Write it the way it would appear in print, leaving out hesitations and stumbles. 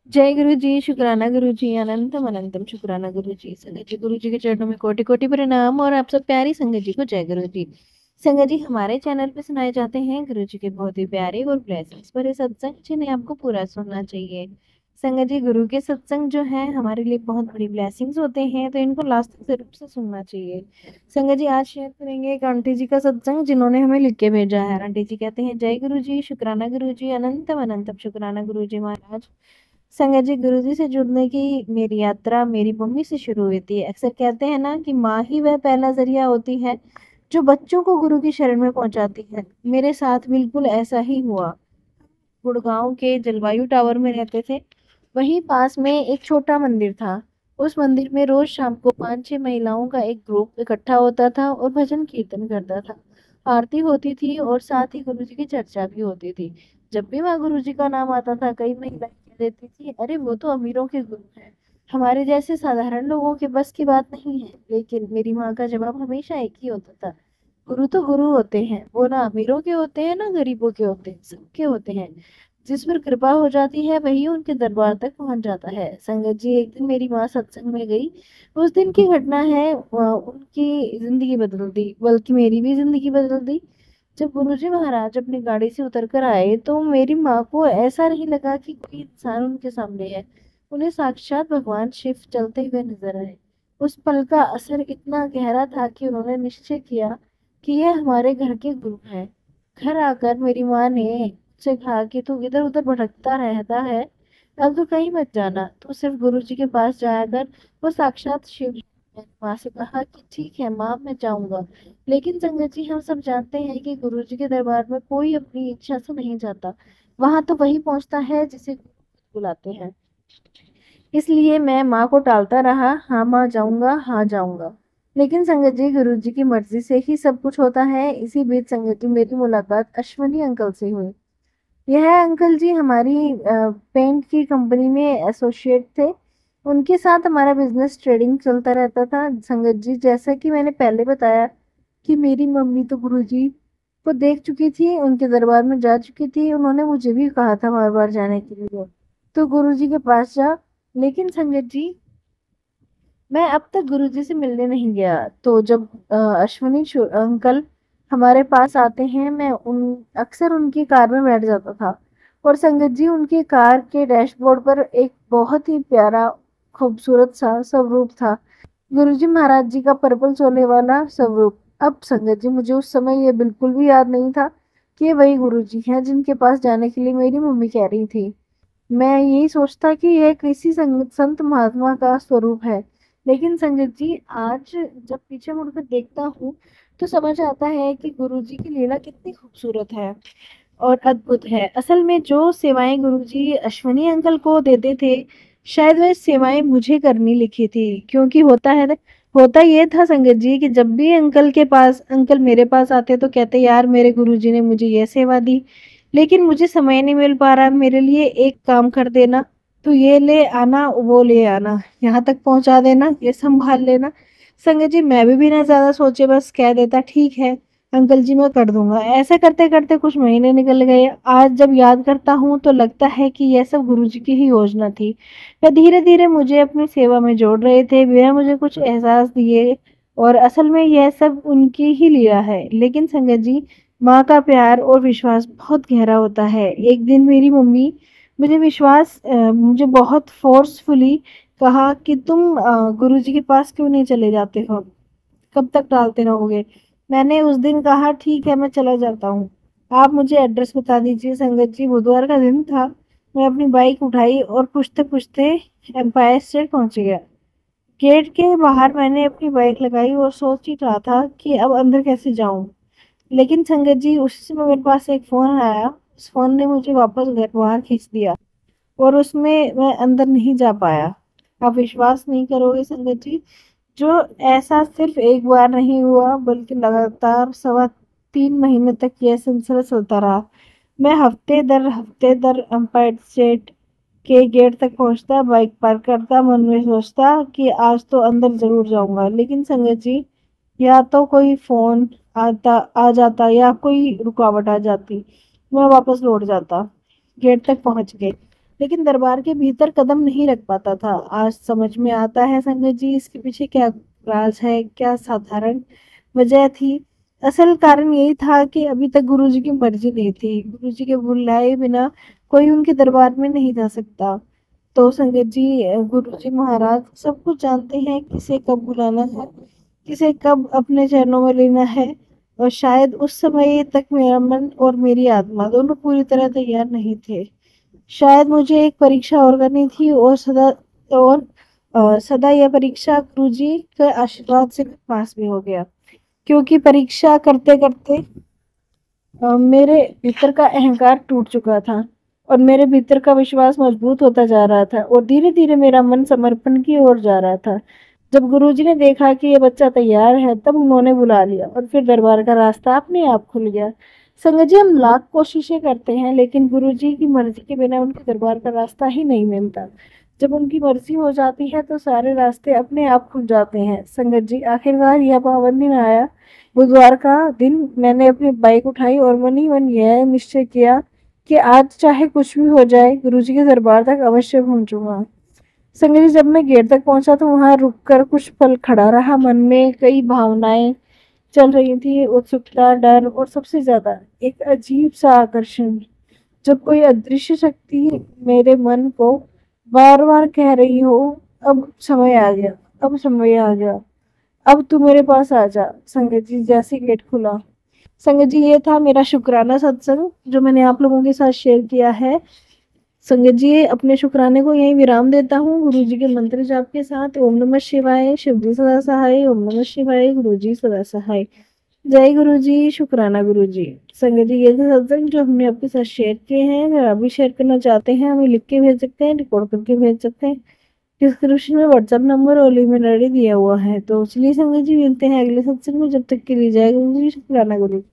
जय गुरु जी, शुक्राना गुरु जी, अनंतम अनंतम शुक्राना गुरु जी। संगत जी, गुरु जी के चरणों में कोटि कोटि प्रणाम और आप सब प्यारी संगत जी को जय गुरु जी। संगत जी, हमारे चैनल पे सुनाए जाते हैं गुरु जी के बहुत ही प्यारे और ब्लेसिंग्स भरे सत्संग, जिन्हें आपको पूरा सुनना चाहिए। संगत जी, गुरु के सत्संग जो है हमारे लिए बहुत बड़ी ब्लेसिंग्स होते हैं, तो इनको लास्ट तक जरूर से सुनना चाहिए। संगत जी, आज शेयर करेंगे एक आंटी जी का सत्संग, जिन्होंने हमें लिख के भेजा है। आंटी जी कहते हैं, जय गुरु जी, शुक्राना गुरु जी, अनंतम अनंतम शुक्राना गुरु जी महाराज। संगत जी, गुरुजी से जुड़ने की मेरी यात्रा मेरी मम्मी से शुरू हुई थी। अक्सर कहते हैं ना कि माँ ही वह पहला जरिया होती है जो बच्चों को गुरु की शरण में पहुंचाती है। मेरे साथ बिल्कुल ऐसा ही हुआ। गुड़गांव के जलवायु टावर में रहते थे। वहीं पास में एक छोटा मंदिर था। उस मंदिर में रोज शाम को 5-6 महिलाओं का एक ग्रुप इकट्ठा होता था और भजन कीर्तन करता था। आरती होती थी और साथ ही गुरु जी की चर्चा भी होती थी। जब भी वहाँ गुरु जी का नाम आता था, कई महिलाएं कह देती थी, अरे वो तो अमीरों के गुरु हैं, हमारे जैसे साधारण लोगों के बस की बात नहीं है। लेकिन मेरी माँ का जवाब हमेशा एक ही होता था, गुरु तो गुरु होते हैं, वो ना अमीरों के होते हैं ना गरीबों के होते हैं, सबके होते हैं। जिस पर कृपा हो जाती है वही उनके दरबार तक पहुंच जाता है। संगत जी, एक दिन मेरी माँ सत्संग में गई। उस दिन की घटना है, उनकी जिंदगी बदल दी, बल्कि मेरी भी जिंदगी बदल दी। जब गुरुजी महाराज अपनी गाड़ी से उतर कर आए तो मेरी माँ को ऐसा नहीं लगा कि कोई इंसान उनके सामने है। उन्हें साक्षात भगवान शिव चलते हुए नजर आए। उस पल का असर इतना गहरा था कि उन्होंने निश्चय किया कि यह हमारे घर के गुरु हैं। घर आकर मेरी माँ ने मुझसे कहा कि तू इधर उधर भटकता रहता है, अब तो कहीं मत जाना, तू सिर्फ गुरु जी के पास जाया कर, वो साक्षात शिव हैं। मैंने माँ से कहा कि ठीक है माँ, मैं जाऊंगा। लेकिन संगत जी, हम सब जानते हैं कि गुरु जी के दरबार में कोई अपनी इच्छा से नहीं जाता। वहां तो वही पहुंचता है जिसे गुरु बुलाते हैं। इसलिए मैं माँ को टालता रहा, हाँ माँ जाऊंगा, हाँ जाऊंगा। लेकिन संगत जी, गुरु जी की मर्जी से ही सब कुछ होता है। इसी बीच संगत जी, मेरी मुलाकात अश्वनी अंकल से हुई। यह अंकल जी हमारी पेंट की कंपनी में एसोसिएट थे। उनके साथ हमारा बिजनेस ट्रेडिंग चलता रहता था। संगत जी, जैसा कि मैंने पहले बताया कि मेरी मम्मी तो गुरुजी को देख चुकी थी, उनके दरबार में जा चुकी थी। उन्होंने मुझे भी कहा था बार बार जाने के लिए, तो गुरुजी के पास जा। लेकिन संगत जी, मैं अब तक गुरुजी से मिलने नहीं गया। तो जब अश्विनी अंकल हमारे पास आते हैं, मैं उन अक्सर उनकी कार में बैठ जाता था। और संगत जी, उनकी कार के डैशबोर्ड पर एक बहुत ही प्यारा खूबसूरत सा स्वरूप था, गुरुजी महाराज जी का पर्पल सोने वाला स्वरूप। अब संगत जी, मुझे उस समय ये बिल्कुल भी याद नहीं था कि ये वही गुरुजी हैं जिनके पास जाने के लिए मेरी मम्मी कह रही थी। मैं यही सोचता कि यह किसी संत महात्मा का स्वरूप है। लेकिन संगत जी, आज जब पीछे मुड़कर देखता हूँ तो समझ आता है कि गुरुजी की लीला कितनी खूबसूरत है और अद्भुत है। असल में जो सेवाएं गुरुजी अश्वनी अंकल को देते थे, शायद वह सेवाएं मुझे करनी लिखी थी। क्योंकि होता ये था संगत जी कि जब भी अंकल मेरे पास आते तो कहते, यार मेरे गुरुजी ने मुझे यह सेवा दी, लेकिन मुझे समय नहीं मिल पा रहा, मेरे लिए एक काम कर देना, तो ये ले आना वो ले आना, यहाँ तक पहुंचा देना, ये संभाल लेना। संगत जी, मैं भी बिना ज्यादा सोचे बस कह देता, ठीक है अंकल जी, मैं कर दूंगा। ऐसे करते करते कुछ महीने निकल गए। आज जब याद करता हूँ तो लगता है कि यह सब गुरुजी की ही योजना थी। वह धीरे धीरे मुझे अपनी सेवा में जोड़ रहे थे, बिना मुझे कुछ एहसास दिए। और असल में यह सब उनकी ही लीला है। लेकिन संगत जी, माँ का प्यार और विश्वास बहुत गहरा होता है। एक दिन मेरी मम्मी मुझे बहुत फोर्सफुली कहा कि तुम गुरुजी के पास क्यों नहीं चले जाते हो, कब तक टालते रहोगे। मैंने उस दिन कहा, ठीक है मैं चला जाता हूँ, आप मुझे एड्रेस बता दीजिए। संगत जी, बुधवार का दिन था। मैं अपनी बाइक उठाई और पूछते पूछते एम्पायर स्टेट पहुंच गया। गेट के बाहर मैंने अपनी बाइक लगाई और सोच ही रहा था कि अब अंदर कैसे जाऊं। लेकिन संगत जी, उसी समय मेरे पास एक फोन आया। उस फोन ने मुझे वापस घर बाहर खींच दिया और उसमें मैं अंदर नहीं जा पाया। आप विश्वास नहीं करोगे संगत जी, जो ऐसा सिर्फ एक बार नहीं हुआ, बल्कि लगातार 3.25 महीने तक यह सिलसिला चलता रहा। मैं हफ्ते दर अंपायर स्टेट के गेट तक पहुंचता, बाइक पार्क करता, मन में सोचता कि आज तो अंदर जरूर जाऊंगा। लेकिन संगत जी, या तो कोई फोन आ जाता या कोई रुकावट आ जाती, मैं वापस लौट जाता। गेट तक पहुंच गई। लेकिन दरबार के भीतर कदम नहीं रख पाता था। आज समझ में आता है संगत जी, इसके पीछे क्या राज है, क्या साधारण वजह थी। असल कारण यही था कि अभी तक गुरुजी की मर्जी नहीं थी। गुरुजी के बुलाए बिना कोई उनके दरबार में नहीं जा सकता। तो संगत जी, गुरुजी महाराज सब कुछ जानते हैं, किसे कब बुलाना है, किसे कब अपने चरणों में लेना है। और शायद उस समय तक मेरा मन और मेरी आत्मा दोनों पूरी तरह तैयार नहीं थे। शायद मुझे एक परीक्षा और करनी थी, और सदा यह परीक्षा गुरुजी के आशीर्वाद से पास भी हो गया। क्योंकि परीक्षा करते करते मेरे भीतर का अहंकार टूट चुका था और मेरे भीतर का विश्वास मजबूत होता जा रहा था और धीरे धीरे मेरा मन समर्पण की ओर जा रहा था। जब गुरुजी ने देखा कि ये बच्चा तैयार है, तब उन्होंने बुला लिया और फिर दरबार का रास्ता अपने आप खुल गया। संगत जी, हम लाख कोशिशें करते हैं लेकिन गुरुजी की मर्जी के बिना उनके दरबार का रास्ता ही नहीं मिलता। जब उनकी मर्जी हो जाती है तो सारे रास्ते अपने आप खुल जाते हैं। संगत जी, आखिरकार यह पावन दिन आया। बुधवार का दिन मैंने अपनी बाइक उठाई और मन ही मन यह निश्चय किया कि आज चाहे कुछ भी हो जाए, गुरुजी के दरबार तक अवश्य पहुंचूंगा। संगत जी, जब मैं गेट तक पहुंचा तो वहां रुककर कुछ पल खड़ा रहा। मन में कई भावनाएं चल रही थी, उत्सुकता, डर और सबसे ज्यादा एक अजीब सा आकर्षण। जब कोई अदृश्य शक्ति मेरे मन को बार बार कह रही हो, अब समय आ गया, अब समय आ गया, अब तू मेरे पास आ जा। संगत जी, जैसे गेट खुला, संगत जी, ये था मेरा शुक्राना सत्संग जो मैंने आप लोगों के साथ शेयर किया है। संगत जी, अपने शुक्राने को यहीं विराम देता हूँ गुरु जी के मंत्र जाप के साथ। ओम नमः शिवाय, शिव जी सदा सहाय। ओम नमः शिवाय, गुरु जी सदा सहाय। जय गुरु जी, शुक्राना गुरु जी। संगत जी, ये थे सत्संग जो हमने आपके साथ शेयर किए हैं। अगर आप भी शेयर करना चाहते हैं, हमें लिख के भेज सकते हैं, रिकॉर्ड करके भेज सकते हैं। डिस्क्रिप्शन में व्हाट्सएप नंबर और ईमेल आईडी दिया हुआ है। तो चलिए संगत जी, मिलते हैं अगले सत्संग में। जब तक के लिए जय गुरु जी, शुक्राना गुरु जी।